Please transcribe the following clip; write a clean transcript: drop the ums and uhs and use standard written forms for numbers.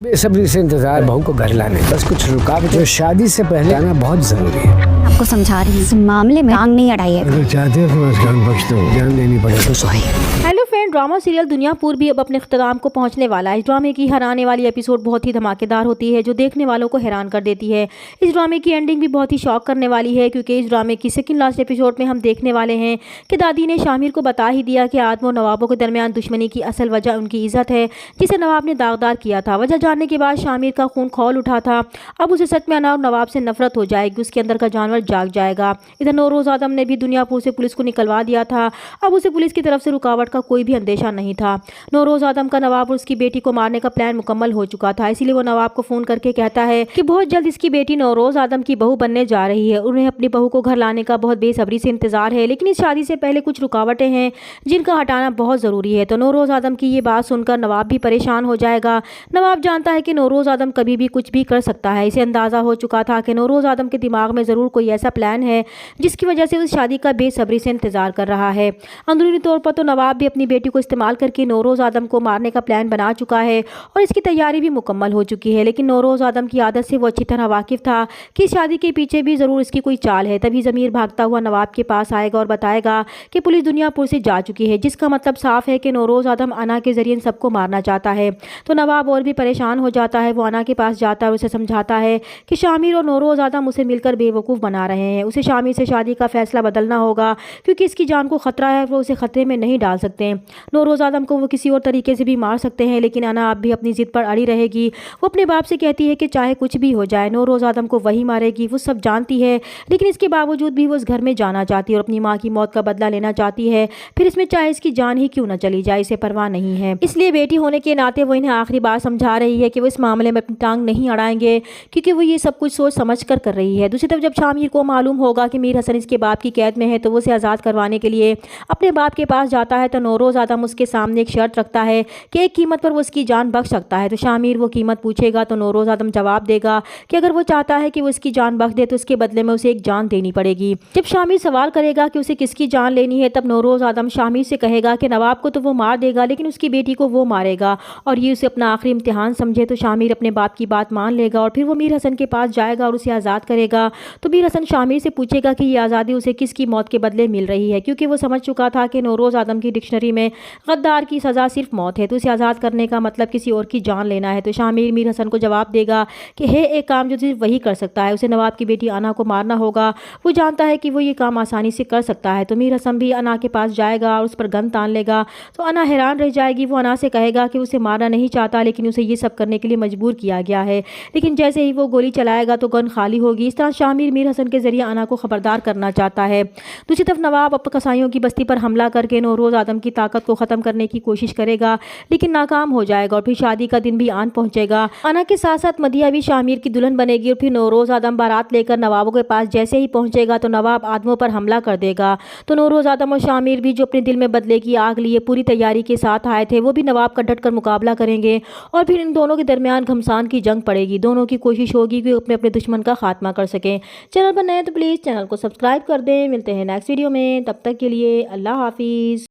बेसब्री से इंतजार बहू को घर लाने, बस कुछ रुकावट जो शादी से पहले आना बहुत जरूरी है। आपको समझा रही हूँ, इस मामले में टांग नहीं अड़ाइए। अगर चाहते हो तो जान बख्श दो, जान देनी पड़े तो सही। Hello friend, drama serial Duniyapur भी अब अपने इख्तिताम को पहुंचने वाला है। इस ड्रामे की हराने वाली एपिसोड बहुत ही धमाकेदार होती है जो देखने वालों को हैरान कर देती है। इस ड्रामे की एंडिंग भी बहुत ही शॉक करने वाली है क्योंकि इस ड्रामे की सेकंड लास्ट एपिसोड में हम देखने वाले हैं कि दादी ने शामिर को बता ही दिया कि आदम और नवाबों के दरमियान दुश्मनी की असल वजह उनकी इज्जत है जिसे नवाब ने दागदार किया था। वजह जानने के बाद शामिर का खून खौल उठा था। अब उसे सच में अना और नवाब से नफरत हो जाएगी, उसके अंदर का जानवर जाग जाएगा। इधर नौरोज आदम ने भी दुनियापुर से पुलिस को निकलवा दिया था। अब उसे पुलिस की तरफ से रुकावट का कोई भी अंदेशा नहीं था। नौरोज आदम का नवाब और उसकी बेटी को मारने का प्लान मुकम्मल हो चुका था, इसीलिए वो नवाब को फोन करके कहता है कि बहुत जल्द इसकी बेटी नौरोज आदम की बहू बनने जा रही है। उन्हें अपनी बहू को घर लाने का बहुत बेसब्री से इंतजार है, लेकिन इस शादी से पहले कुछ रुकावटें हैं जिनका हटाना बहुत ज़रूरी है। तो नौरोज आदम की ये बात सुनकर नवाब भी परेशान हो जाएगा। नवाब जानता है कि नौरोज आदम कभी भी कुछ भी कर सकता है। इसे अंदाज़ा हो चुका था कि नौरोज आदम के दिमाग में ज़रूर कोई ऐसा प्लान है जिसकी वजह से उस शादी का बेसब्री से इंतजार कर रहा है। अंदरूनी तौर पर तो नवाब भी अपनी बेटी को इस्तेमाल करके नौरोज आदम को मारने का प्लान बना चुका है और इसकी तैयारी भी मुकम्मल हो चुकी है। लेकिन नौरोज आदम की आदत से वो अच्छी तरह वाकिफ था कि शादी के पीछे भी ज़रूर इसकी कोई चाल है। तभी ज़मीर भागता हुआ नवाब के पास आएगा और बताएगा कि पुलिस दुनियापुर से जा चुकी है, जिसका मतलब साफ है कि नौरोज आदम अना के जरिए सबको मारना चाहता है। तो नवाब और भी परेशान हो जाता है। वो अना के पास जाता है और उसे समझाता है कि शामिर और नौरोज आदम उसे मिलकर बेवकूफ़ बना रहे हैं। उसे शामिर से शादी का फैसला बदलना होगा क्योंकि इसकी जान को खतरा है, वो उसे खतरे में नहीं डाल सकते। नौरोज आदम को वो किसी और तरीके से भी मार सकते हैं, लेकिन अना अब भी अपनी जिद पर अड़ी रहेगी। वो अपने बाप से कहती है कि चाहे कुछ भी हो जाए नौरोज आदम को वही मारेगी। वो सब जानती है, लेकिन इसके बावजूद भी वो उस घर में जाना चाहती है और अपनी माँ की मौत का बदला लेना चाहती है। फिर इसमें चाहे इसकी जान ही क्यों न चली जाए, इसे परवाह नहीं है। इसलिए बेटी होने के नाते वो इन्हें आखिरी बार समझा रही है कि वो इस मामले में अपनी टांग नहीं अड़ाएंगे क्योंकि वो ये सब कुछ सोच समझ कर रही है। दूसरी तरफ जब शामिर को मालूम होगा कि मीर हसन इसके बाप की कैद में है तो वो उसे आज़ाद करवाने के लिए अपने बाप के पास जाता है। तो नौरोज आदम उसके सामने एक शर्त रखता है कि एक कीमत पर वो उसकी जान बख्श सकता है। तो शामिर वो कीमत पूछेगा तो नौरोज आदम जवाब देगा कि अगर वो चाहता है कि वो इसकी जान बख्श दे तो उसके बदले में उसे एक जान देनी पड़ेगी। जब शामिर सवाल करेगा कि उसे किसकी जान लेनी है, तब नौरोज आदम शामिर से कहेगा कि नवाब को तो वो मार देगा लेकिन उसकी बेटी को वो मारेगा और ये उसे अपना आखिरी इम्तिहान समझे। तो शामिर अपने बाप की बात मान लेगा और फिर वो मीर हसन के पास जाएगा और उसे आज़ाद करेगा। तो मीर हसन शामिर से पूछेगा कि ये आज़ादी उसे किसकी मौत के बदले मिल रही है, क्योंकि वो समझ चुका था कि नौरोज आदम की डिक्शनरी में गद्दार की सज़ा सिर्फ मौत है, तो उसे आज़ाद करने का मतलब किसी और की जान लेना है। तो शामिर मीर हसन को जवाब देगा कि है एक काम जो सिर्फ वही कर सकता है, उसे नवाब की बेटी अना को मारना होगा। वो जानता है कि वो ये काम आसानी से कर सकता है। तो मीर हसन भी अना के पास जाएगा और उस पर गन तान लेगा। तो अना हैरान रह जाएगी। वो अना से कहेगा कि उसे मारना नहीं चाहता लेकिन उसे ये सब करने के लिए मजबूर किया गया है। लेकिन जैसे ही वो गोली चलाएगा तो गन खाली होगी। इस तरह शामिर मीर हसन के जरिए अना को खबरदार करना चाहता है। दूसरी तरफ नवाब अब कसाईयों की बस्ती पर हमला करके नौरोज आदम की ताकत को ख़त्म करने की कोशिश करेगा लेकिन नाकाम हो जाएगा और फिर शादी का दिन भी आन पहुंचेगा। अना के साथ साथ मदिया भी शामिर की दुल्हन बनेगी और फिर नौरोज आदम बारात लेकर नवाबों के पास जैसे ही पहुंचेगा तो नवाब आदमों पर हमला कर देगा। तो नौरोज आदम और शामिर भी जो अपने दिल में बदले की आग लिए पूरी तैयारी के साथ आए थे, वो भी नवाब का डट कर मुकाबला करेंगे और फिर इन दोनों के दरमियान घमसान की जंग पड़ेगी। दोनों की कोशिश होगी कि अपने अपने दुश्मन का खात्मा कर सकें। चैनल पर नए तो प्लीज़ चैनल को सब्सक्राइब कर दें। मिलते हैं नेक्स्ट वीडियो में, तब तक के लिए अल्लाह हाफिज़।